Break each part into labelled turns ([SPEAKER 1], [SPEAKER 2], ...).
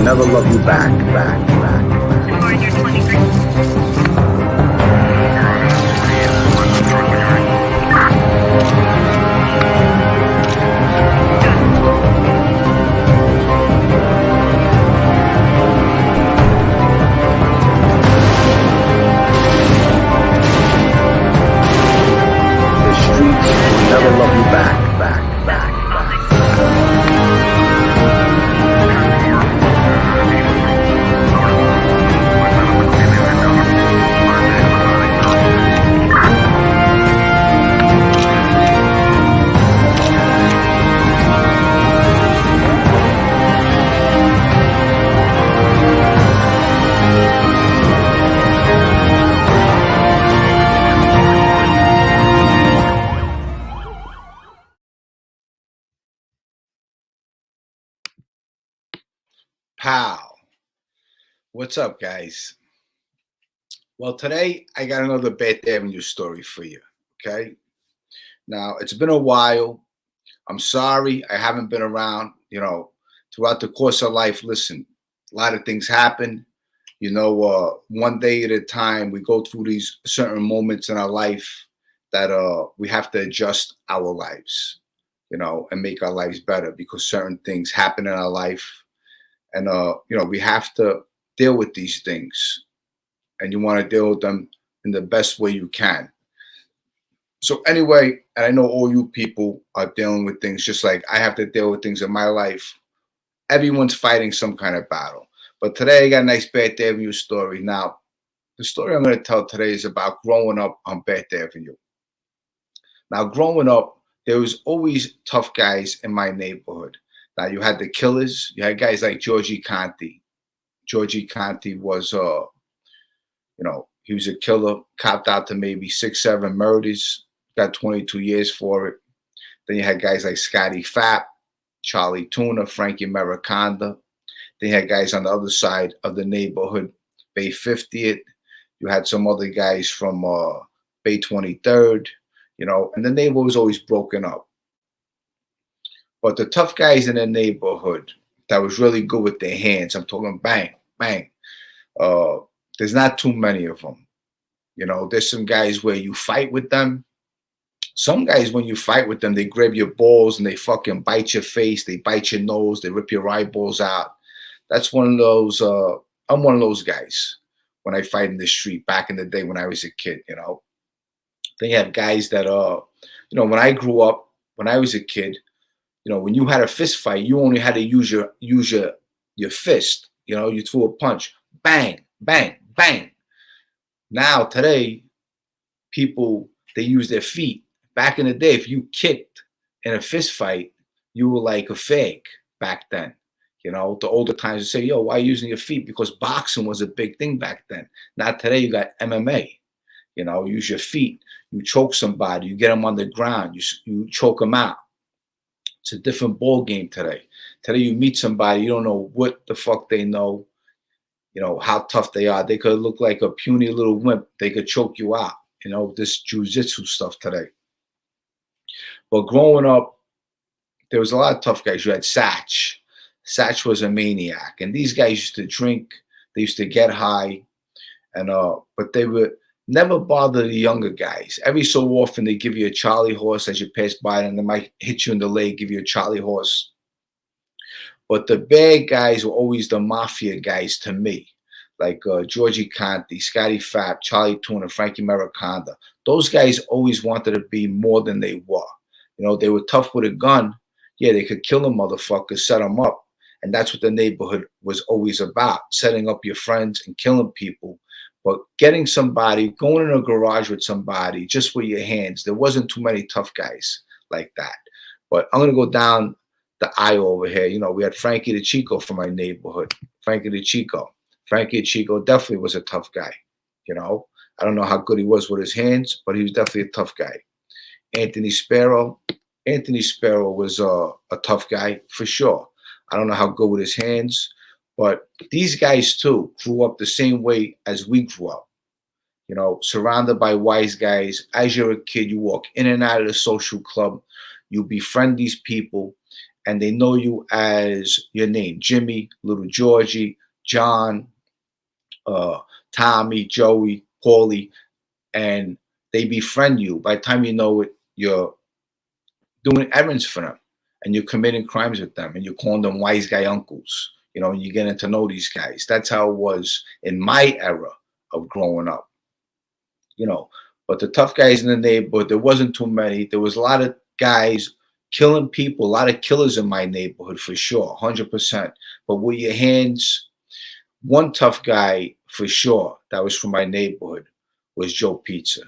[SPEAKER 1] never love you back.
[SPEAKER 2] Foreigner 23.
[SPEAKER 1] The streets will never love you back.
[SPEAKER 3] Pow. What's up, guys? Well, today I got another Beth Avenue story for you, okay? Now, it's been a while. I'm sorry I haven't been around, throughout the course of life. Listen, a lot of things happen. One day at a time, we go through these certain moments in our life that we have to adjust our lives, and make our lives better because certain things happen in our life. And we have to deal with these things, and you want to deal with them in the best way you can. So anyway, and I know all you people are dealing with things just like I have to deal with things in my life. Everyone's fighting some kind of battle. But today I got a nice Beth Avenue story. Now, the story I'm going to tell today is about growing up on Beth Avenue. Now, growing up, there was always tough guys in my neighborhood. Now, you had the killers. You had guys like Georgie Conti. Georgie Conti was, he was a killer, copped out to maybe 6-7 murders, got 22 years for it. Then you had guys like Scotty Fapp, Charlie Tuna, Frankie Mariconda. Then you had guys on the other side of the neighborhood, Bay 50th. You had some other guys from Bay 23rd, and the neighborhood was always broken up. But the tough guys in the neighborhood that was really good with their hands, I'm talking bang, bang. There's not too many of them. There's some guys where you fight with them. Some guys, when you fight with them, they grab your balls and they fucking bite your face, they bite your nose, they rip your eyeballs out. That's one of those, I'm one of those guys when I fight in the street back in the day when I was a kid, Then you have guys that, when I grew up, when I was a kid, when you had a fist fight, you only had to use your fist. You threw a punch, bang, bang, bang. Now today, people, they use their feet. Back in the day, if you kicked in a fist fight, you were like a fag back then. The older times would say, yo, why are you using your feet? Because boxing was a big thing back then. Now today you got MMA. Use your feet. You choke somebody. You get them on the ground. You choke them out. It's a different ball game today. Today you meet somebody, you don't know what the fuck they know, how tough they are. They could look like a puny little wimp. They could choke you out, this jujitsu stuff today. But growing up, there was a lot of tough guys. You had Satch. Satch was a maniac. And these guys used to drink. They used to get high. And but they would never bother the younger guys. Every so often, they give you a Charlie horse as you pass by them. They might hit you in the leg, give you a Charlie horse. But the bad guys were always the mafia guys to me, like Georgie Conti, Scotty Fapp, Charlie Tuna, Frankie Mariconda. Those guys always wanted to be more than they were. They were tough with a gun. Yeah, they could kill a motherfucker, set them up. And that's what the neighborhood was always about, setting up your friends and killing people. But getting somebody, going in a garage with somebody, just with your hands, there wasn't too many tough guys like that. But I'm going to go down the aisle over here. We had Frankie the Chico from my neighborhood. Frankie the Chico. Frankie the Chico definitely was a tough guy. I don't know how good he was with his hands, but he was definitely a tough guy. Anthony Sparrow. Anthony Sparrow was a tough guy for sure. I don't know how good with his hands, but these guys too grew up the same way as we grew up. Surrounded by wise guys. As you're a kid, you walk in and out of the social club. You befriend these people, and they know you as your name: Jimmy, Little Georgie, John, uh, Tommy, Joey, Paulie, and they befriend you. By the time you know it, you're doing errands for them, and you're committing crimes with them, and you're calling them wise guy uncles. And you're getting to know these guys. That's how it was in my era of growing up. you know. But the tough guys in the neighborhood, there wasn't too many. There was a lot of guys killing people, a lot of killers in my neighborhood for sure, 100%. But with your hands, one tough guy for sure that was from my neighborhood was Joe Pizza.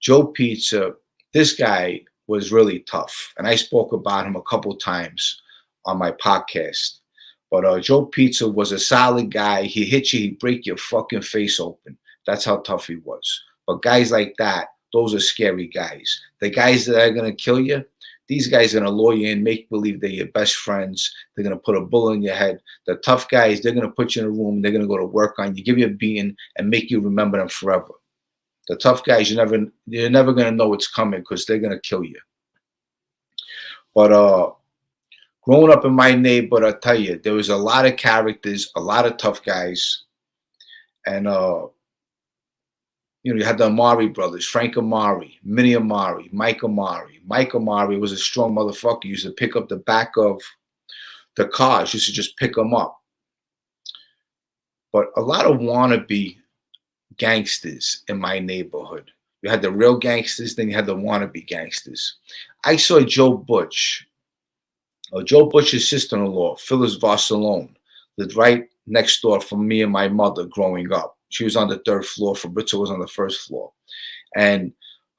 [SPEAKER 3] Joe Pizza, this guy was really tough. And I spoke about him a couple times on my podcast. But Joe Pizza was a solid guy. He hit you, he'd break your fucking face open. That's how tough he was. But guys like that, those are scary guys. The guys that are going to kill you, these guys are going to lure you in, make believe they're your best friends. They're going to put a bullet in your head. The tough guys, they're going to put you in a room. They're going to go to work on you, give you a beating, and make you remember them forever. The tough guys, you're never going to know it's coming because they're going to kill you. But growing up in my neighborhood, I tell you, there was a lot of characters, a lot of tough guys. And you had the Amari brothers, Frank Amari, Minnie Amari, Mike Amari. Mike Amari was a strong motherfucker. He used to pick up the back of the cars, used to just pick them up. But a lot of wannabe gangsters in my neighborhood. You had the real gangsters, then you had the wannabe gangsters. I saw Joe Butch. Joe Butch's sister-in-law, Phyllis Varsalone, lived right next door from me and my mother growing up. She was on the third floor. Fabrizio was on the first floor. And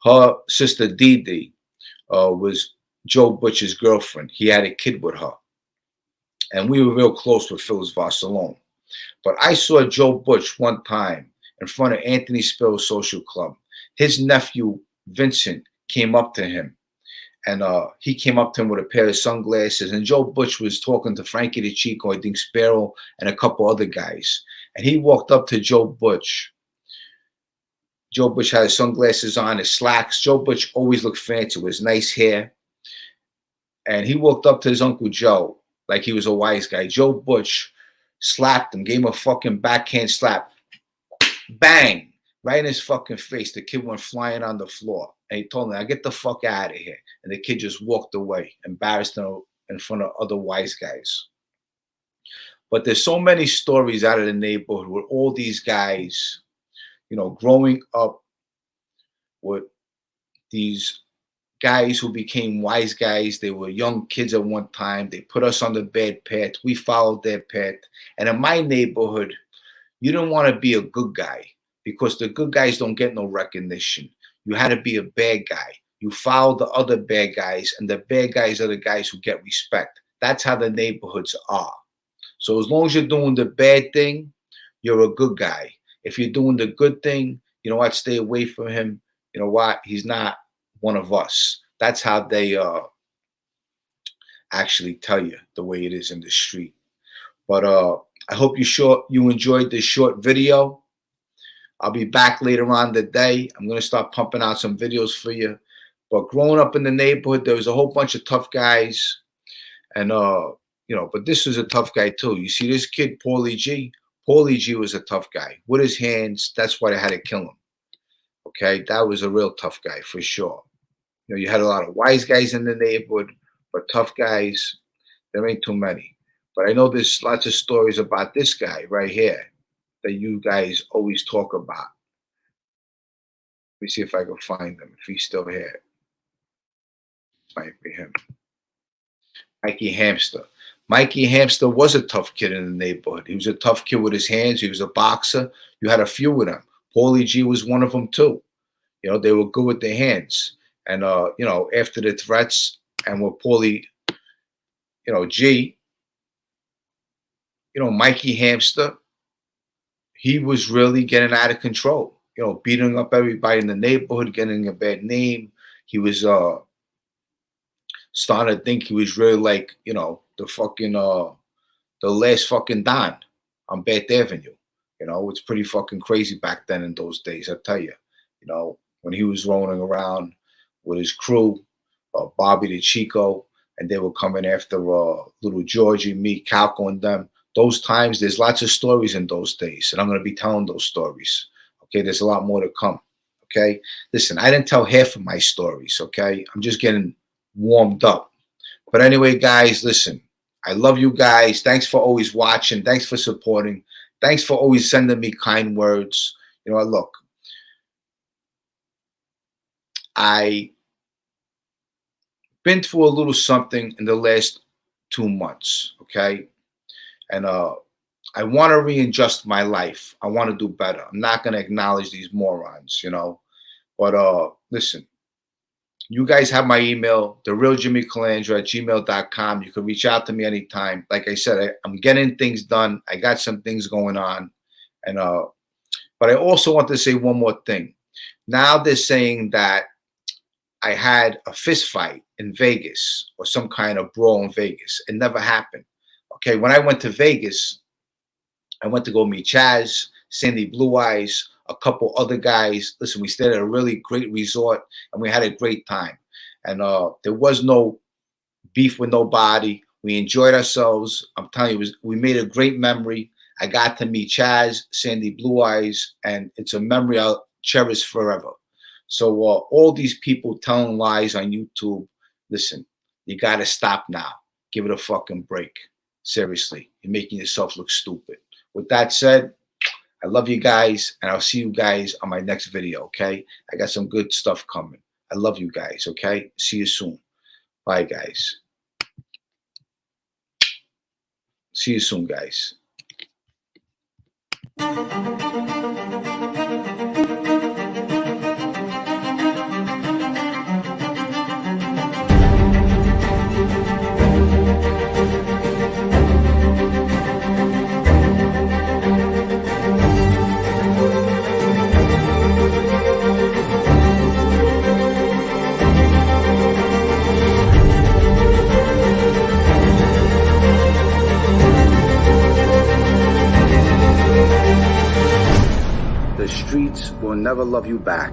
[SPEAKER 3] her sister, Dee Dee, was Joe Butch's girlfriend. He had a kid with her. And we were real close with Phyllis Varsalone. But I saw Joe Butch one time in front of Anthony Spill's social club. His nephew, Vincent, came up to him. And he came up to him with a pair of sunglasses. And Joe Butch was talking to Frankie the Chico, I think Sparrow, and a couple other guys. And he walked up to Joe Butch. Joe Butch had his sunglasses on, his slacks. Joe Butch always looked fancy with his nice hair. And he walked up to his Uncle Joe like he was a wise guy. Joe Butch slapped him, gave him a fucking backhand slap. Bang! Right in his fucking face. The kid went flying on the floor. And he told him, "Now get the fuck out of here." And the kid just walked away, embarrassed him in front of other wise guys. But there's so many stories out of the neighborhood with all these guys, growing up with these guys who became wise guys. They were young kids at one time. They put us on the bad path. We followed their path. And in my neighborhood, you didn't want to be a good guy because the good guys don't get no recognition. You had to be a bad guy. You follow the other bad guys, and the bad guys are the guys who get respect. That's how the neighborhoods are. So as long as you're doing the bad thing, you're a good guy. If you're doing the good thing, you know what? Stay away from him. You know what? He's not one of us. That's how they actually tell you the way it is in the street. But I hope you enjoyed this short video. I'll be back later on today. I'm going to start pumping out some videos for you. But growing up in the neighborhood, there was a whole bunch of tough guys. And, but this was a tough guy too. You see this kid, Paulie G? Paulie G was a tough guy. With his hands, that's why they had to kill him. Okay? That was a real tough guy for sure. You had a lot of wise guys in the neighborhood, but tough guys, there ain't too many. But I know there's lots of stories about this guy right here that you guys always talk about. Let me see if I can find him, if he's still here. Might be him. Mikey Hamster. Mikey Hamster was a tough kid in the neighborhood. He was a tough kid with his hands. He was a boxer. You had a few of them. Paulie G was one of them too. They were good with their hands. And, after the threats and with Paulie, G, Mikey Hamster, he was really getting out of control, beating up everybody in the neighborhood, getting a bad name. He was starting to think he was really like, the fucking, the last fucking Don on Bath Avenue. It's pretty fucking crazy back then in those days, I tell you. When he was rolling around with his crew, Bobby the Chico, and they were coming after little Georgie, me, Calco, and them. Those times, there's lots of stories in those days, and I'm going to be telling those stories. Okay, there's a lot more to come. Okay, listen, I didn't tell half of my stories. Okay, I'm just getting warmed up. But anyway, guys, listen, I love you guys. Thanks for always watching. Thanks for supporting. Thanks for always sending me kind words. You know, look, I been through a little something in the last 2 months. Okay. And I want to readjust my life. I want to do better. I'm not going to acknowledge these morons, you know. But listen, you guys have my email, therealjimmycalandra@gmail.com. You can reach out to me anytime. Like I said, I'm getting things done. I got some things going on. And but I also want to say one more thing. Now they're saying that I had a fist fight in Vegas or some kind of brawl in Vegas. It never happened. Okay, when I went to Vegas, I went to go meet Chaz, Sandy Blue Eyes, a couple other guys. Listen, we stayed at a really great resort and we had a great time. And there was no beef with nobody. We enjoyed ourselves. I'm telling you, we made a great memory. I got to meet Chaz, Sandy Blue Eyes, and it's a memory I'll cherish forever. So all these people telling lies on YouTube, listen, you got to stop now. Give it a fucking break. Seriously, you're making yourself look stupid. With that said, I love you guys, and I'll see you guys on my next video, okay? I got some good stuff coming. I love you guys, okay? See you soon. Bye, guys. See you soon, guys.
[SPEAKER 1] The streets will never love you back.